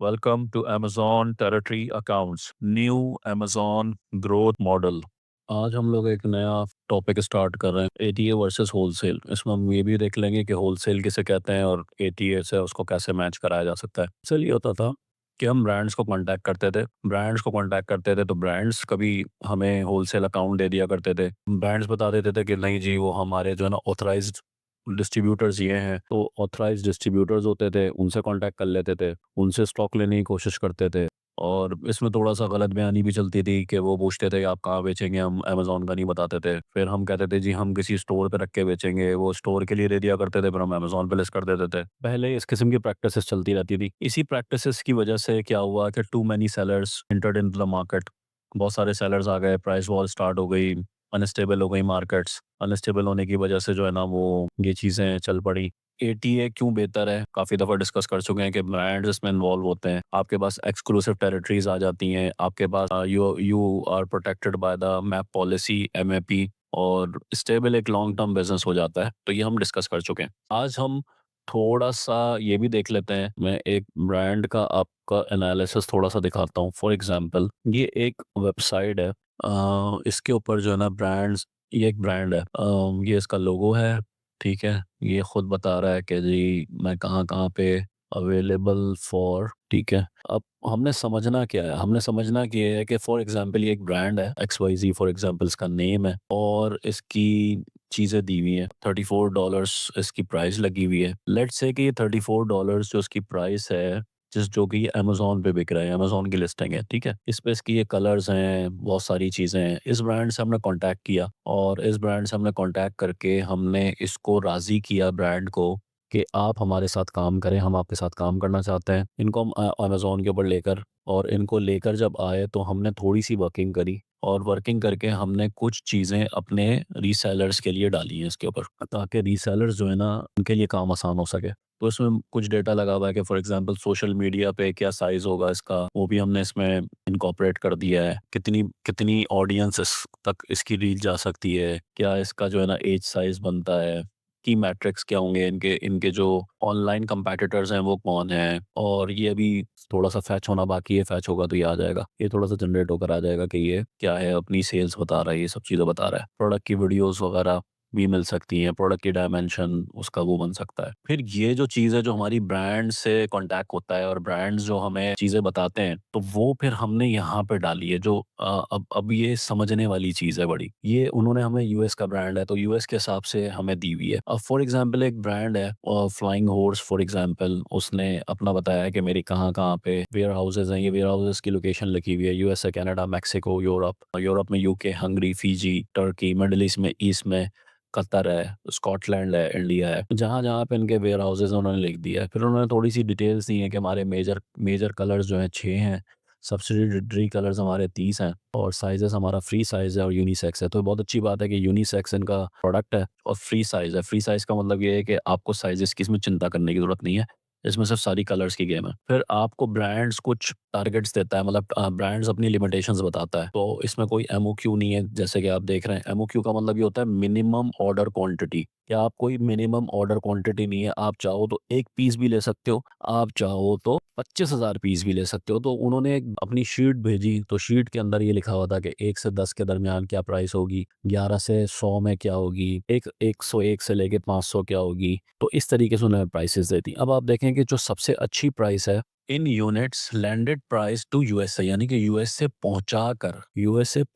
Welcome to Amazon Territory Accounts, New Amazon Growth Model। आज हम लोग एक नया टॉपिक स्टार्ट कर रहे हैं, एटीए वर्सेस होलसेल। इसमें हम ये भी देख लेंगे कि होलसेल किसे कहते हैं और एटीए से उसको कैसे मैच कराया जा सकता है। चलिए, होता था कि हम ब्रांड्स को कांटेक्ट करते थे तो ब्रांड्स कभी हमें होलसेल अकाउंट दे दिया करते थे। ब्रांड्स बता देते थे कि नहीं जी, वो हमारे जो है ना ऑथराइज्ड डिस्ट्रीब्यूटर्स ये हैं। तो ऑथराइज्ड डिस्ट्रीब्यूटर्स होते थे, उनसे कांटेक्ट कर लेते थे, उनसे स्टॉक लेने की कोशिश करते थे। और इसमें थोड़ा-सा गलत बयानी भी चलती थी कि वो पूछते थे कि आप कहाँ बेचेंगे, हम अमेज़न का नहीं बताते थे। फिर हम कहते थे जी हम किसी स्टोर पे रख के बेचेंगे, वो स्टोर के लिए दे दिया करते थे, फिर हम अमेज़न पे लिस्ट कर देते थे। पहले इस किस्म की प्रैक्टिसेस चलती रहती थी। इसी प्रैक्टिसेस की वजह से क्या हुआ कि too many sellers entered into the market. बहुत सारे सेलर्स आ गए, प्राइस वॉर स्टार्ट हो गई, अनस्टेबल हो गई मार्केट्स। अनस्टेबल होने की वजह से जो है ना वो ये चीज़ें चल पड़ी। एटीए क्यों बेहतर है, काफ़ी दफ़ा डिस्कस कर चुके हैं कि ब्रांड्स इसमें इन्वॉल्व होते हैं। आपके पास एक्सक्लूसिव टेरिटरीज़ आ जाती हैं, आपके पास you you are protected by the MAP policy, MAP, और स्टेबल एक लॉन्ग टर्म बिज़नेस हो जाता है। तो ये हम डिस्कस कर चुके हैं। आज हम थोड़ा-सा ये भी देख लेते हैं, मैं एक ब्रांड का आपका एनालिसिस थोड़ा-सा दिखाता हूँ। फॉर एग्ज़ाम्पल, ये एक वेबसाइट है, इसके ऊपर जो है ना ब्रांड्स, ये एक ब्रांड है, ये इसका लोगो है, ठीक है? ये खुद बता रहा है कि जी मैं कहाँ-कहाँ पे अवेलेबल फॉर, ठीक है? अब हमने समझना क्या है? हमने समझना कि ये है कि फॉर एग्ज़ाम्पल ये एक ब्रांड है, एक्सवाईज़ी फॉर एग्ज़ाम्पल इसका नेम है, और इसकी चीज़ें दी हुई हैं। $34 इसकी प्राइस लगी हुई है। लेट्स से कि ये $34 जो इसकी प्राइस है, जो कि अमेज़न पे बिक रहा है, अमेज़न की लिस्टिंग है, ठीक है? इस पे इसकी ये कलर्स हैं, बहुत सारी चीज़ें हैं। इस ब्रांड से हमने कॉन्टैक्ट किया, और इस ब्रांड से हमने कॉन्टैक्ट करके हमने इसको राज़ी किया ब्रांड को कि आप हमारे साथ काम करें, हम आपके साथ काम करना चाहते हैं। इनको हम अमेज़न के ऊपर लेकर, और इनको लेकर जब आए तो हमने थोड़ी-सी वर्किंग करी, और वर्किंग करके हमने कुछ चीज़ें अपने रीसेलर्स के लिए डाली हैं इसके ऊपर, ताकि रीसेलर्स जो है ना उनके लिए काम आसान हो सके। तो इसमें कुछ डेटा लगा हुआ है कि फॉर एग्जांपल सोशल मीडिया पे क्या साइज़ होगा इसका, वो भी हमने इसमें इनकॉर्पोरेट कर दिया है। कितनी कितनी ऑडियंस तक इसकी रीच जा सकती है, क्या इसका जो है ना एज साइज़ बनता है, की मैट्रिक्स क्या होंगे, इनके इनके जो ऑनलाइन कंपेटिटर्स हैं वो कौन हैं। और ये अभी थोड़ा-सा फैच होना बाकी है, फैच होगा तो ये आ जाएगा। ये थोड़ा-सा जनरेट होकर आ जाएगा कि ये क्या है, अपनी सेल्स बता रहा है, ये सब चीज़ें बता रहा है। प्रोडक्ट की वीडियोज़ वगैरह भी मिल सकती हैं, प्रोडक्ट की डायमेंशन उसका वो बन सकता है। फिर ये जो चीज़ है जो हमारी ब्रांड से कॉन्टैक्ट होता है और ब्रांड्स जो हमें चीज़ें बताते हैं, तो वो फिर हमने यहाँ पे डाली है जो अब ये समझने वाली चीज़ है बड़ी। ये उन्होंने हमें यूएस का ब्रांड है तो यूएस के हिसाब से हमें दी हुई है। अब फॉर एग्ज़ाम्पल एक ब्रांड है फ्लाइंग हॉर्स फॉर एग्ज़ाम्पल, उसने अपना बताया है कि मेरी कहाँ-कहाँ पे वेयरहाउसेज़ हैं। ये वेयरहाउसेज़ की लोकेशन लिखी हुई है, USA, Canada, Mexico, Europe. Europe में UK, Hungary, Fiji, Turkey, Middle East में कतर है, स्कॉटलैंड है, इंडिया है। जहाँ-जहाँ पे इनके वेयर हाउसेज़ हैं उन्होंने लिख दिया है। फिर उन्होंने थोड़ी-सी डिटेल्स दी हैं कि हमारे मेजर मेजर कलर्स जो हैं 6 हैं, सब्सिडियरी कलर्स हमारे 30 हैं, और साइज़ेज़ हमारा फ्री साइज़ है और यूनिसेक्स है। तो बहुत अच्छी बात है कि यूनिसेक्स इनका प्रोडक्ट है और फ्री साइज़ है। फ्री साइज़ का मतलब ये है कि आपको साइज़ेज़ की इसमें चिंता करने की ज़रूरत नहीं है। इसमें सिर्फ़ सारी कलर्स की गेम है। फिर आपको ब्रांड्स कुछ टारगेट्स देता है, मतलब ब्रांड्स अपनी लिमिटेशंस बताता है। तो इसमें कोई एमओक्यू नहीं है, जैसे कि आप देख रहे हैं। एमओक्यू का मतलब ये होता है मिनिमम ऑर्डर क्वांटिटी। क्या आप कोई मिनिमम ऑर्डर क्वांटिटी नहीं है, आप चाहो तो 1 पीस भी ले सकते हो, आप चाहो तो 25,000 पीस भी ले सकते हो। तो उन्होंने एक अपनी शीट भेजी, तो शीट के अंदर ये लिखा हुआ था कि 1 से 10 के दरमियान क्या प्राइस होगी, 11 से 100 में क्या होगी, 101 से लेके 500 क्या होगी। तो इस तरीके से उन्होंने प्राइसेस दी थी। अब आप देखें कि जो सबसे अच्छी प्राइस है इन units landed price to USA, यानी कि यूएसए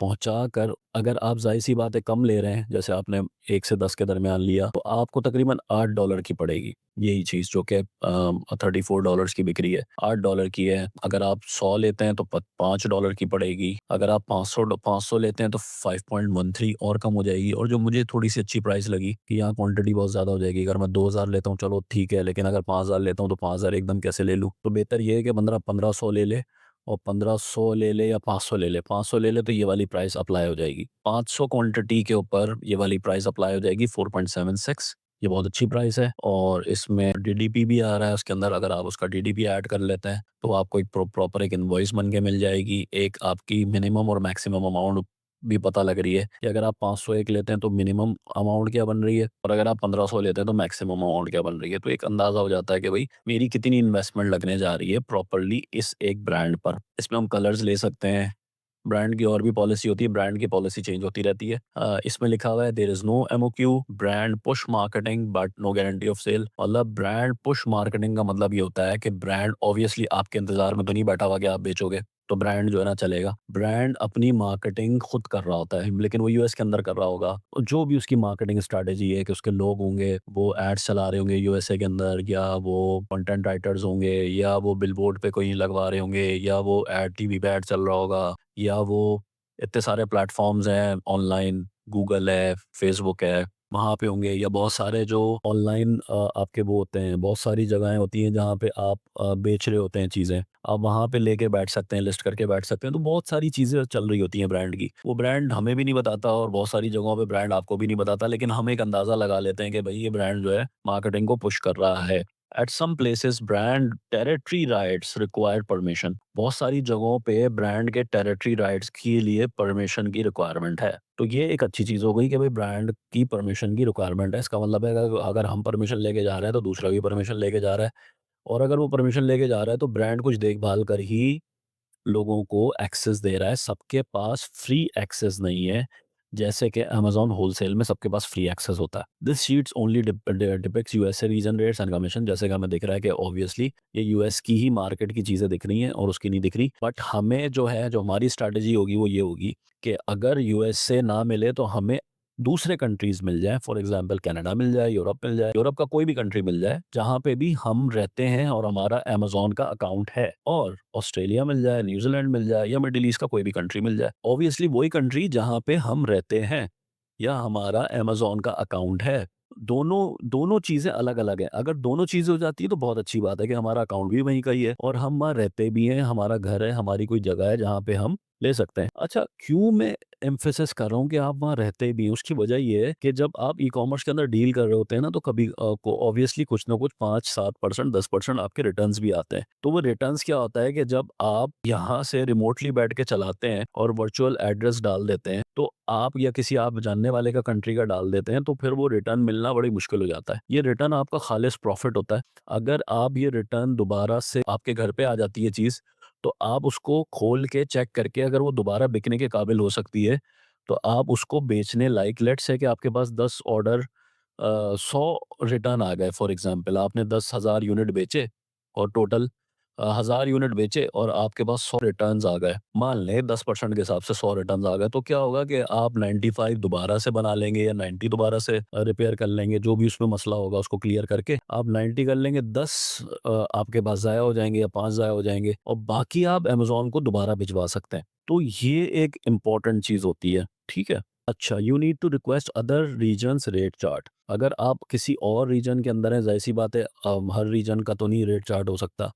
पहुंचाकर अगर आप जाहिर सी बात है कम ले रहे हैं, जैसे आपने 1 से 10 के दरमियान लिया, तो आपको तकरीबन $8 की पड़ेगी। यही चीज़ जो कि $34 की बिक रही है, $8 की है। अगर आप 100 लेते हैं तो $5 की पड़ेगी। अगर आप 500 लेते हैं तो 5.13 और कम हो जाएगी। और जो मुझे थोड़ी सी अच्छी प्राइस लगी कि यहाँ क्वांटिटी बहुत ज़्यादा हो जाएगी। अगर मैं 2000 लेता हूँ चलो ठीक है, लेकिन अगर 5000 लेता हूँ तो 5000 एकदम कैसे ले लूँ। तो बेहतर ये है कि बंदा 1500 ले ले, और 1500 ले ले या 500 ले ले। 500 ले ले तो ये वाली प्राइस अप्लाई हो जाएगी। 500 क्वांटिटी के ऊपर ये वाली प्राइस अप्लाई हो जाएगी 4.76। ये बहुत अच्छी प्राइस है, और इसमें डीडीपी भी आ रहा है उसके अंदर। अगर आप उसका डीडीपी ऐड कर लेते हैं तो आपको एक प्रॉपर एक इनवॉइस बन के मिल जाएगी। एक आपकी मिनिमम और मैक्सिमम अमाउंट भी पता लग रही है कि अगर आप 501 लेते हैं तो मिनिमम अमाउंट क्या बन रही है, और अगर आप 1500 लेते हैं तो मैक्सिमम अमाउंट क्या बन रही है। तो एक अंदाज़ा हो जाता है कि भाई मेरी कितनी इन्वेस्टमेंट लगने जा रही है प्रॉपर्ली इस एक ब्रांड पर। इसमें हम कलर्स ले सकते हैं, ब्रांड की और भी पॉलिसी होती है, ब्रांड की पॉलिसी चेंज होती रहती है। इसमें लिखा हुआ है there is no MOQ brand push marketing but no guarantee of sale. मतलब ब्रांड पुश मार्केटिंग का मतलब ये होता है कि ब्रांड ऑब्वियसली आपके इंतज़ार में तो नहीं बैठा हुआ कि आप बेचोगे, तो ब्रांड जो है ना चलेगा। ब्रांड अपनी मार्केटिंग खुद कर रहा होता है, लेकिन वो यूएस के अंदर कर रहा होगा। और जो भी उसकी मार्केटिंग स्ट्रैटेजी है कि उसके लोग होंगे, वो एड्स चला रहे होंगे यूएसए के अंदर, या वो कंटेंट राइटर्स होंगे, या वो बिलबोर्ड पे कोई लगवा रहे होंगे, या वो एड टीवी पे एड चल रहा होगा, या वो इतने सारे प्लेटफ़ॉर्म्स हैं ऑनलाइन, गूगल है, फ़ेसबुक है, वहाँ पे होंगे, या बहुत सारे जो ऑनलाइन आपके वो होते हैं, बहुत सारी जगहें होती हैं जहाँ पे आप बेच रहे होते हैं चीज़ें। आप वहाँ पे लेके बैठ सकते हैं, लिस्ट करके बैठ सकते हैं, तो बहुत सारी चीज़ें चल रही होती हैं ब्रांड की। वो ब्रांड हमें भी नहीं बताता और बहुत सारी जगहों पे ब्रांड आपको भी नहीं बताता, लेकिन हम एक अंदाज़ा लगा लेते हैं कि भई ये ब्रांड जो है मार्केटिंग को पुश कर रहा है। At some places brand territory rights require permission. बहुत सारी जगहों पे ब्रांड के टेरिटरी राइट्स के लिए परमिशन की रिक्वायरमेंट है। तो ये एक अच्छी चीज़ हो गई कि भाई ब्रांड की परमिशन की रिक्वायरमेंट है। इसका मतलब है अगर अगर हम परमिशन लेके जा रहे हैं तो दूसरा भी परमिशन लेके जा रहा है, और अगर वो परमिशन लेके जा रहा है तो ब्रांड कुछ देखभाल कर ही लोगों को एक्सेस दे रहा है। सबके पास फ्री एक्सेस नहीं है, जैसे कि अमेज़न होलसेल में सबके पास फ्री एक्सेस होता है। This sheets only depicts USA region rates and commission. जैसे कि हमें दिख रहा है कि ऑब्वियसली ये यूएस की ही मार्केट की चीज़ें दिख रही हैं और उसकी नहीं दिख रही। बट हमें जो है, जो हमारी स्ट्रैटेजी होगी वो ये होगी कि अगर यूएस से ना मिले तो हमें दूसरे कंट्रीज़ मिल जाएँ। फॉर एग्ज़ाम्पल कनाडा मिल जाए, यूरोप मिल जाए, यूरोप का कोई भी कंट्री मिल जाए जहाँ पे भी हम रहते हैं और हमारा अमेज़न का अकाउंट है, और ऑस्ट्रेलिया मिल जाए, न्यूज़ीलैंड मिल जाए, या मिडल ईस्ट का कोई भी कंट्री मिल जाए। ऑब्वियसली वही कंट्री जहाँ पे हम रहते हैं या हमारा अमेज़न का अकाउंट है। दोनों दोनों चीज़ें अलग-अलग हैं। अगर दोनों चीज़ें हो जाती है तो बहुत अच्छी बात है कि हमारा अकाउंट भी वहीं का ही है और हम वहाँ रहते भी हैं, हमारा घर है, हमारी कोई जगह है जहाँ पे हम ले सकते हैं। अच्छा, क्यों मैं एम्फेसिस कर रहा हूँ कि आप वहाँ रहते भी हैं? उसकी वजह ये है कि जब आप ई-कॉमर्स के अंदर डील कर रहे होते हैं ना, तो कभी को ऑब्वियसली कुछ ना कुछ 5-7% 10% आपके रिटर्न्स भी आते हैं। तो वो रिटर्न्स क्या होता है कि जब आप यहाँ से रिमोटली बैठ के चलाते हैं और वर्चुअल एड्रेस डाल देते हैं, तो आप या किसी आप जानने वाले का कंट्री का डाल देते हैं, तो फिर वो रिटर्न मिलना बड़ी मुश्किल हो जाता है। ये रिटर्न आपका खालिस प्रॉफ़िट होता है। अगर आप ये रिटर्न दोबारा से आपके घर पे आ जाती है चीज़, तो आप उसको खोल के चेक करके अगर वो दोबारा बिकने के काबिल हो सकती है, तो आप उसको बेचने लायक, लेट्स से कि आपके पास 10 ऑर्डर 100 रिटर्न आ गए, फॉर एग्ज़ाम्पल आपने 10,000 यूनिट बेचे और टोटल 1000 यूनिट बेचे और आपके पास 100 रिटर्न्स आ गए। मान लें 10% के हिसाब से 100 रिटर्न्स आ गए, तो क्या होगा कि आप 95 दोबारा से बना लेंगे या 90 दोबारा से रिपेयर कर लेंगे, जो भी उसमें मसला होगा उसको क्लियर करके आप 90 कर लेंगे, 10 आपके पास ज़ाया हो जाएँगे या 5 ज़ाया हो जाएँगे और बाकी आप अमेज़न को दोबारा भिजवा सकते हैं। तो ये एक इम्पोर्टेंट चीज़ होती है, ठीक है? अच्छा, you need to request other regions rate chart. अगर आप किसी और रीजन के अंदर हैं, ज़ाहिर-सी बात है हर रीजन का तो नहीं रेट चार्ट हो सकता।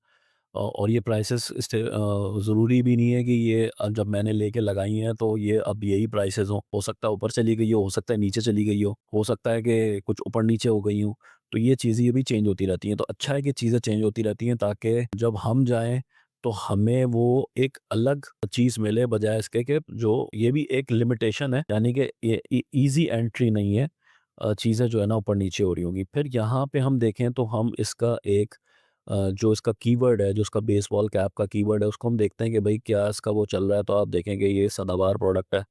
और ये प्राइसेस ज़रूरी भी नहीं है कि ये जब मैंने लेके लगाई हैं तो ये अब यही प्राइसेस हों। हो सकता है ऊपर चली गई हो सकता है नीचे चली गई हो सकता है कि कुछ ऊपर-नीचे हो गई हों। तो ये चीज़ें ये भी चेंज होती रहती हैं। तो अच्छा है कि चीज़ें चेंज होती रहती हैं ताकि जब हम जाएँ तो हमें वो एक अलग चीज़ मिले, बजाय इसके कि जो ये भी एक लिमिटेशन है, यानी कि ये ईज़ी एंट्री नहीं है। चीज़ें जो है ना ऊपर-नीचे हो रही होंगी। फिर यहाँ पे हम देखें तो हम इसका एक जो इसका कीवर्ड है, जो इसका बेसबॉल कैप का कीवर्ड है, उसको हम देखते हैं कि भई क्या इसका वो चल रहा है, तो आप देखेंगे ये सदाबहार प्रोडक्ट है।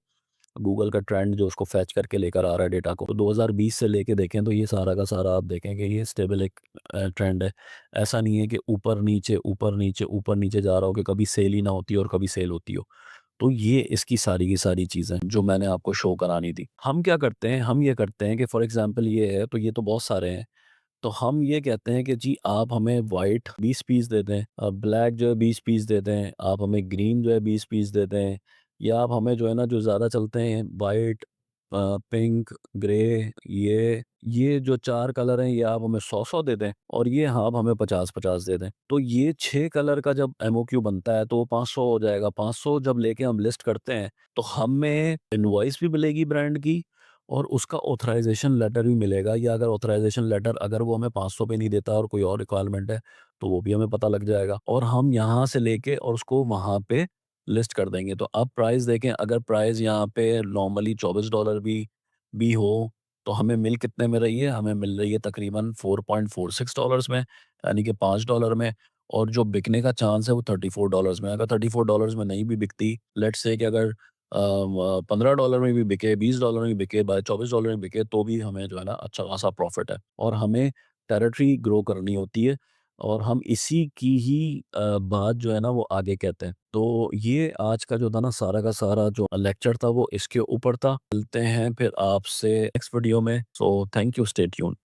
गूगल का ट्रेंड जो उसको फेच करके लेकर आ रहा है डेटा को। तो 2020 से लेके देखें तो ये सारा का सारा आप देखेंगे ये स्टेबल एक ट्रेंड है। ऐसा नहीं है कि ऊपर-नीचे, ऊपर-नीचे, ऊपर-नीचे जा रहा हो कि कभी सेल ही ना होती हो और कभी सेल होती हो। तो ये इसकी सारी की सारी चीज़ें जो मैंने आपको शो करानी थी। हम क्या करते हैं, हम ये करते हैं कि फॉर एग्ज़ाम्पल ये है, तो ये तो बहुत सारे हैं। तो हम ये कहते हैं कि जी आप हमें व्हाइट 20 पीस दे दें, ब्लैक जो है 20 पीस दे दें, आप हमें ग्रीन जो है 20 पीस दे दें, या आप हमें जो है ना जो ज़्यादा चलते हैं व्हाइट, पिंक, ग्रे, ये जो 4 कलर हैं ये आप हमें 100-100 दे दें और ये हाँ, आप हमें 50-50 दे दें। तो ये 6 कलर का जब एमओक्यू बनता है तो वो 500 हो जाएगा। 500 जब लेके हम लिस्ट करते हैं तो हमें इनवॉइस भी मिलेगी ब्रांड की और उसका ऑथराइज़ेशन लेटर भी मिलेगा, या अगर ऑथराइज़ेशन लेटर अगर वो हमें 500 पे नहीं देता और कोई और रिक्वायरमेंट है, तो वो भी हमें पता लग जाएगा और हम यहाँ से लेके और उसको वहाँ पे लिस्ट कर देंगे। तो अब प्राइस देखें, अगर प्राइस यहाँ पे नॉर्मली $24 भी हो, तो हमें मिल कितने में रही है? हमें मिल रही है तकरीबन $4.46 में, यानी कि $5 में। और जो बिकने का चांस है वो $34 में। अगर $34 में नहीं भी बिकती, लेट्स से कि अगर $15 में भी बिके, $20 में भी बिके, $24 में बिके, तो भी हमें जो है ना अच्छा खासा प्रॉफ़िट है। और हमें टेरिटरी ग्रो करनी होती है, और हम इसी की ही बात जो है ना वो आगे कहते हैं। तो ये आज का जो था ना सारा का सारा जो लेक्चर था वो इसके ऊपर था। मिलते हैं फिर आपसे नेक्स्ट वीडियो में। So thank you, stay tuned.